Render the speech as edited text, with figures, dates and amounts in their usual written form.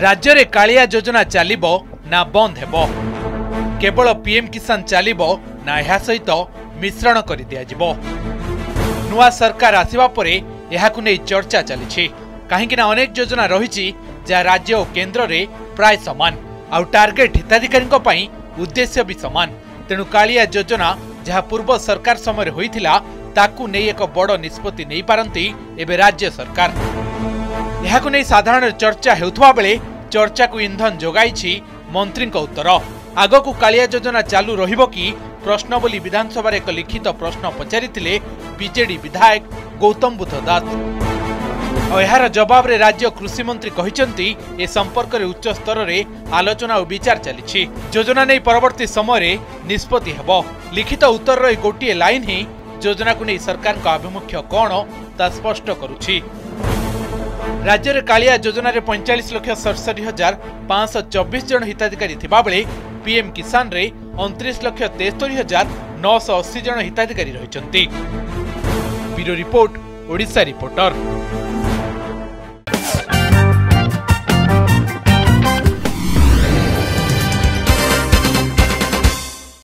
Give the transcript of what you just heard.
राज्य रे कालिया योजना चलिबो ना बंद हेबो केवल पीएम किसान चलिबो ना एहा सहित मिश्रण करि दिया जिवो। नुआ सरकार आसिबा परे एहाकु नै चर्चा चलिछि काहेकि ना अनेक योजना रहिछि जा राज्य और केंद्र रे प्राय समान आ टार्गेट हिताधिकारी पई उद्देश्य भी समान। तेणु कालिया योजना जहाँ पूर्व सरकार समय होइथिला ताकू नै एक बड़ निष्पत्ति नै पारंती एबे राज्य सरकार। एहाकु नै साधारण चर्चा हेउथवा बेले चर्चा को इंधन जोगाइछि मंत्री उत्तर। आगकू कालिया योजना चालू रहिबो कि प्रश्न बोली विधानसभा एक लिखित प्रश्न पचारिथिले बीजेडी विधायक गौतम बुद्ध दास। यार जवाब रे राज्य कृषि मंत्री कहिसंती ए संपर्क रे उच्च स्तर रे आलोचना और विचार चलिछि। योजना नै परवर्ती समय रे निष्पत्ति हेबो। लिखित उत्तर रे गोटिए लाइन ही योजना को नै सरकार का अभिमुख्य कोन ता स्पष्ट करूछि। राज्य रे कालिया योजना रे 45,67,524 जन हिताधिकारी थिबा बेले पीएम किसान रे 29,73,980 जन हिताधिकारी रहिसंती। Bureau report Odisha reporter.